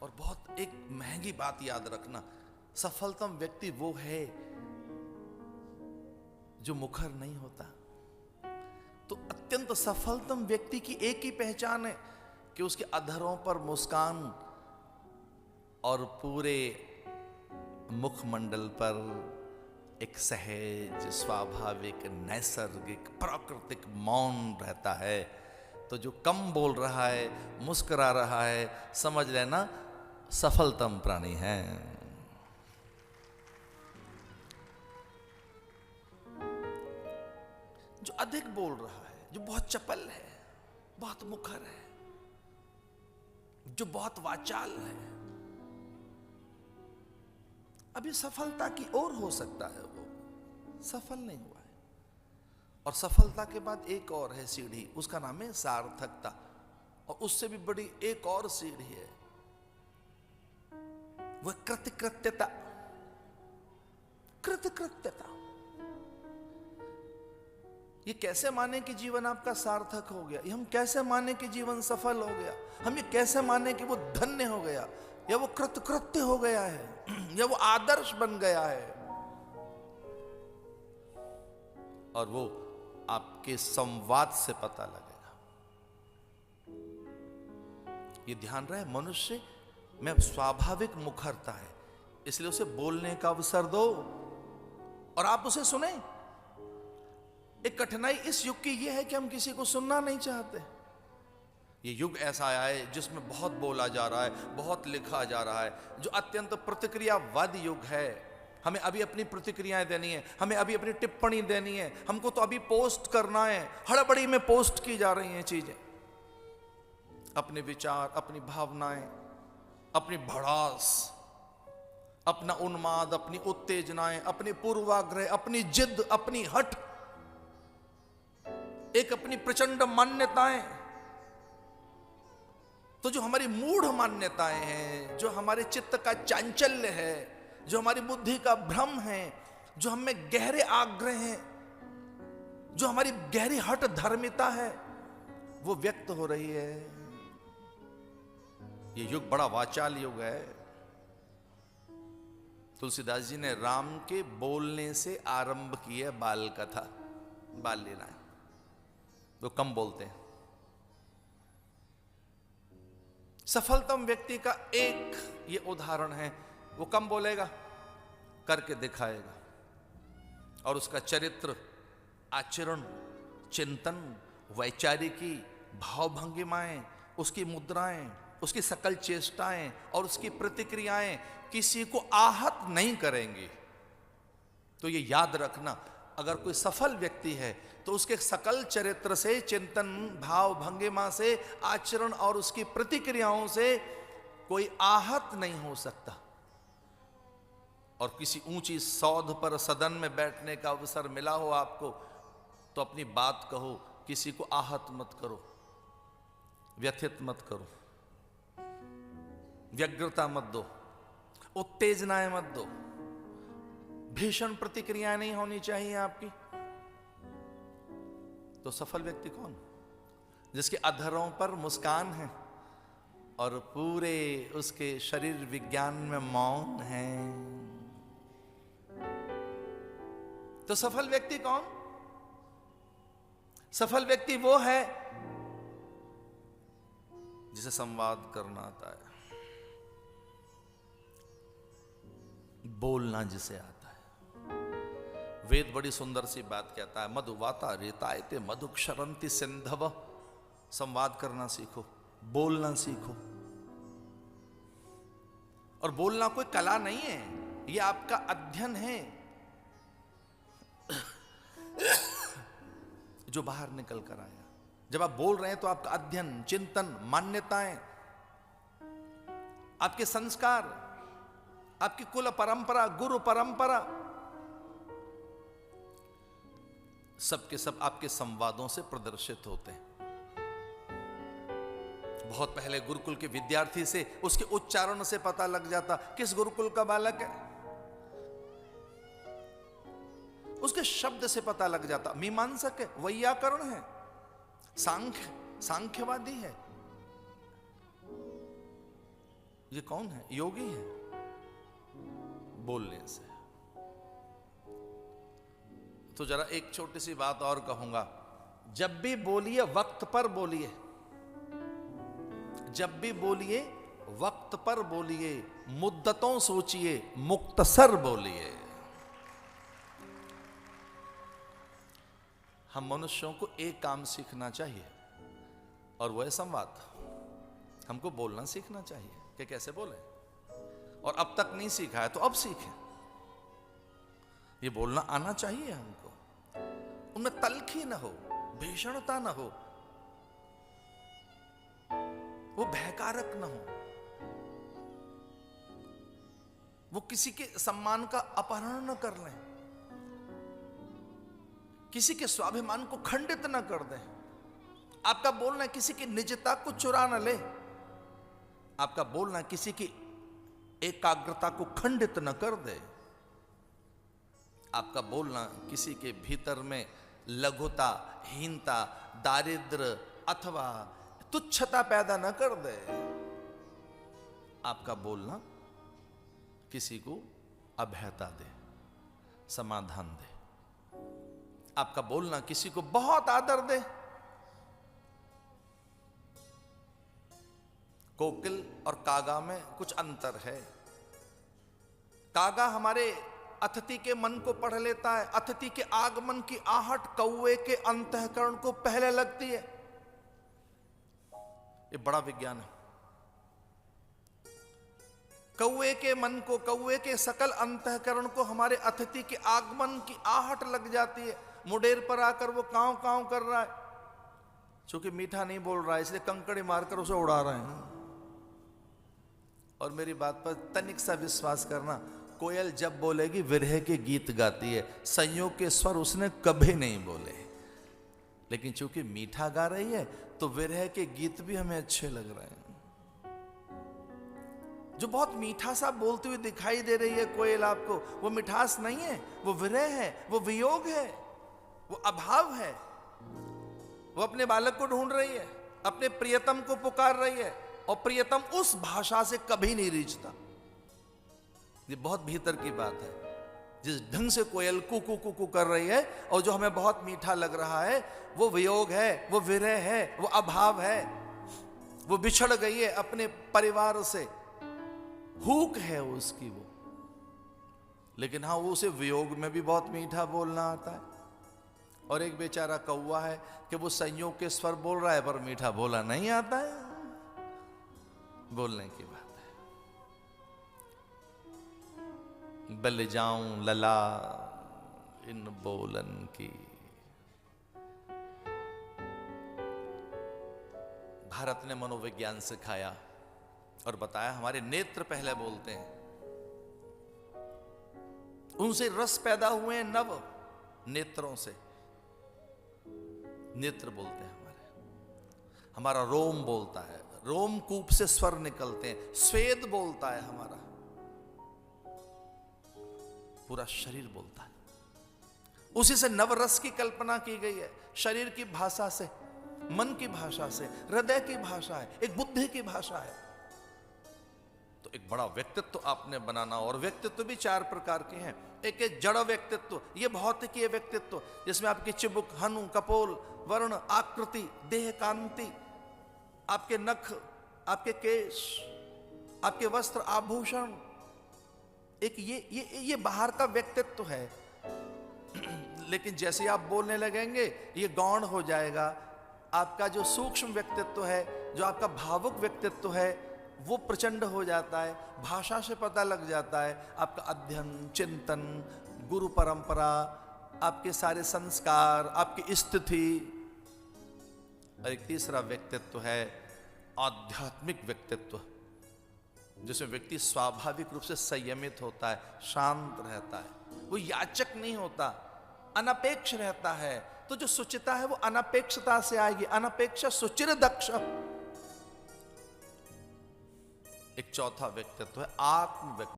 और बहुत एक महंगी बात याद रखना, सफलतम व्यक्ति वो है जो मुखर नहीं होता। तो अत्यंत सफलतम व्यक्ति की एक ही पहचान है कि उसके अधरों पर मुस्कान और पूरे मुखमंडल पर एक सहज, स्वाभाविक, नैसर्गिक, प्राकृतिक मौन रहता है। तो जो कम बोल रहा है, मुस्कुरा रहा है, समझ लेना सफलतम प्राणी है। जो अधिक बोल रहा है, जो बहुत चपल है, बहुत मुखर है, जो बहुत वाचाल है, अभी सफलता की ओर हो सकता है, वो सफल नहीं हुआ है। और सफलता के बाद एक और है सीढ़ी, उसका नाम है सार्थकता। और उससे भी बड़ी एक और सीढ़ी है, वह कृतकृत्यता। कृतकृत्यता ये कैसे माने कि जीवन आपका सार्थक हो गया, ये हम कैसे माने कि जीवन सफल हो गया, हम ये कैसे माने कि वो धन्य हो गया, या वो कृतकृत्य हो गया है, या वो आदर्श बन गया है। और वो आपके संवाद से पता लगेगा। ये ध्यान रहे, मनुष्य में स्वाभाविक मुखरता है, इसलिए उसे बोलने का अवसर दो और आप उसे सुने। एक कठिनाई इस युग की यह है कि हम किसी को सुनना नहीं चाहते। ये युग ऐसा आया है जिसमें बहुत बोला जा रहा है, बहुत लिखा जा रहा है, जो अत्यंत प्रतिक्रियावादी युग है। हमें अभी अपनी प्रतिक्रियाएं देनी है, हमें अभी अपनी टिप्पणी देनी है, हमको तो अभी पोस्ट करना है। हड़बड़ी में पोस्ट की जा रही हैं चीजें, अपने विचार, अपनी भावनाएं, अपनी भड़ास, अपना उन्माद, अपनी उत्तेजनाएं, अपनी पूर्वाग्रह, अपनी जिद, अपनी हट, एक अपनी प्रचंड मान्यताएं। तो जो हमारी मूढ़ मान्यताएं हैं, जो हमारे चित्त का चांचल्य है, जो हमारी बुद्धि का भ्रम है, जो हमें गहरे आग्रह हैं, जो हमारी गहरी हट धर्मिता है, वो व्यक्त हो रही है। ये युग बड़ा वाचाल युग है। तुलसीदास जी ने राम के बोलने से आरंभ की है बाल कथा, बाल लीलाएं। वो कम बोलते हैं। सफलतम व्यक्ति का एक ये उदाहरण है, वो कम बोलेगा, करके दिखाएगा। और उसका चरित्र, आचरण, चिंतन, वैचारिकी, भावभंगिमाएं, उसकी मुद्राएं, उसकी सकल चेष्टाएं और उसकी प्रतिक्रियाएं किसी को आहत नहीं करेंगी। तो ये याद रखना, अगर कोई सफल व्यक्ति है तो उसके सकल चरित्र से, चिंतन, भाव भंगिमा से, आचरण और उसकी प्रतिक्रियाओं से कोई आहत नहीं हो सकता। और किसी ऊंची सौध पर सदन में बैठने का अवसर मिला हो आपको, तो अपनी बात कहो, किसी को आहत मत करो, व्यथित मत करो, व्यग्रता मत दो, उत्तेजनाएं मत दो, भीषण प्रतिक्रियाएं नहीं होनी चाहिए आपकी। तो सफल व्यक्ति कौन? जिसके अधरों पर मुस्कान है और पूरे उसके शरीर विज्ञान में मौन है। तो सफल व्यक्ति कौन? सफल व्यक्ति वो है जिसे संवाद करना आता है, बोलना जिसे आता है। वेद बड़ी सुंदर सी बात कहता है, मधुवाता रेतायते मधुक्षरंति सिंधव। संवाद करना सीखो, बोलना सीखो। और बोलना कोई कला नहीं है, यह आपका अध्ययन है जो बाहर निकल कर आया। जब आप बोल रहे हैं तो आपका अध्ययन, चिंतन, मान्यताएं, आपके संस्कार, आपकी कुल परंपरा, गुरु परंपरा, सबके सब आपके संवादों से प्रदर्शित होते हैं। बहुत पहले गुरुकुल के विद्यार्थी से उसके उच्चारण से पता लग जाता किस गुरुकुल का बालक है, उसके शब्द से पता लग जाता मीमांसक है, वैयाकरण है, सांख्यवादी है। ये कौन है? योगी है। बोलने से। तो जरा एक छोटी सी बात और कहूंगा, जब भी बोलिए वक्त पर बोलिए, जब भी बोलिए वक्त पर बोलिए, मुद्दतों सोचिए, मुक्तसर बोलिए। हम मनुष्यों को एक काम सीखना चाहिए और वह है संवाद। हमको बोलना सीखना चाहिए कि कैसे बोलें, और अब तक नहीं सीखा है तो अब सीखें। ये बोलना आना चाहिए हमको, उनमें तल्खी ना हो, भीषणता ना हो, वो भयकारक ना हो, वो किसी के सम्मान का अपहरण न कर लें, किसी के स्वाभिमान को खंडित न कर दें। आपका बोलना किसी की निजता को चुरा न ले, आपका बोलना किसी की एकाग्रता को खंडित न कर दे, आपका बोलना किसी के भीतर में लघुता, हीनता, दारिद्र्य अथवा तुच्छता पैदा न कर दे। आपका बोलना किसी को अभयता दे, समाधान दे। आपका बोलना किसी को बहुत आदर दे। कोकिल और कागा में कुछ अंतर है। कागा हमारे अतिथि के मन को पढ़ लेता है। अतिथि के आगमन की आहट कौवे के अंतःकरण को पहले लगती है। ये बड़ा विज्ञान है। कौवे के मन को, कौवे के सकल अंतःकरण को हमारे अतिथि के आगमन की आहट लग जाती है। मुडेर पर आकर वो कांव कांव कर रहा है, चूंकि मीठा नहीं बोल रहा है इसलिए कंकड़ी मारकर उसे उड़ा रहे हैं। और मेरी बात पर तनिक सा विश्वास करना, कोयल जब बोलेगी विरह के गीत गाती है, संयोग के स्वर उसने कभी नहीं बोले, लेकिन चूंकि मीठा गा रही है तो विरह के गीत भी हमें अच्छे लग रहे हैं। जो बहुत मीठा सा बोलती हुई दिखाई दे रही है कोयल आपको, वो मिठास नहीं है, वो विरह है, वो वियोग है, वो अभाव है। वो अपने बालक को ढूंढ रही है, अपने प्रियतम को पुकार रही है, और प्रियतम उस भाषा से कभी नहीं रीझता। ये बहुत भीतर की बात है। जिस ढंग से कोयल कुकू कुकू कर रही है और जो हमें बहुत मीठा लग रहा है, वो वियोग है, वो विरह है, वो अभाव है। वो बिछड़ गई है अपने परिवार से, हुक है उसकी वो। लेकिन हाँ, वो उसे वियोग में भी बहुत मीठा बोलना आता है। और एक बेचारा कौवा है कि वो संयोग के स्वर बोल रहा है पर मीठा बोला नहीं आता है। बोलने की बात है। बल जाऊं लला इन बोलन की। भारत ने मनोविज्ञान सिखाया और बताया हमारे नेत्र पहले बोलते हैं, उनसे रस पैदा हुए हैं नव नेत्रों से। नेत्र बोलते हैं हमारा रोम बोलता है, रोमकूप से स्वर निकलते हैं। स्वेद बोलता है हमारा, पूरा शरीर बोलता है। उसी से नवरस की कल्पना की गई है, शरीर की भाषा से, मन की भाषा से, हृदय की भाषा है, एक बुद्धि की भाषा है। तो एक बड़ा व्यक्तित्व आपने बनाना, और व्यक्तित्व भी चार प्रकार के हैं। एक है जड़ व्यक्तित्व, ये भौतिकीय व्यक्तित्व, जिसमें आपकी चिबुक, हनु, कपोल, वर्ण, आकृति, देह कांति, आपके नख, आपके केश, आपके वस्त्र आभूषण, एक ये बाहर का व्यक्तित्व है। लेकिन जैसे आप बोलने लगेंगे ये गौण हो जाएगा। आपका जो सूक्ष्म व्यक्तित्व है, जो आपका भावुक व्यक्तित्व है, वो प्रचंड हो जाता है। भाषा से पता लग जाता है आपका अध्ययन, चिंतन, गुरु परंपरा, आपके सारे संस्कार, आपकी स्थिति। और एक तीसरा व्यक्तित्व है आध्यात्मिक व्यक्तित्व, जिसमें व्यक्ति स्वाभाविक रूप से संयमित होता है, शांत रहता है, वो याचक नहीं होता, अनपेक्ष रहता है। तो जो सुचिता है वो अनपेक्षता से आएगी। अनपेक्ष सुचिर दक्ष। एक चौथा व्यक्तित्व है आत्म व्यक्तित्व।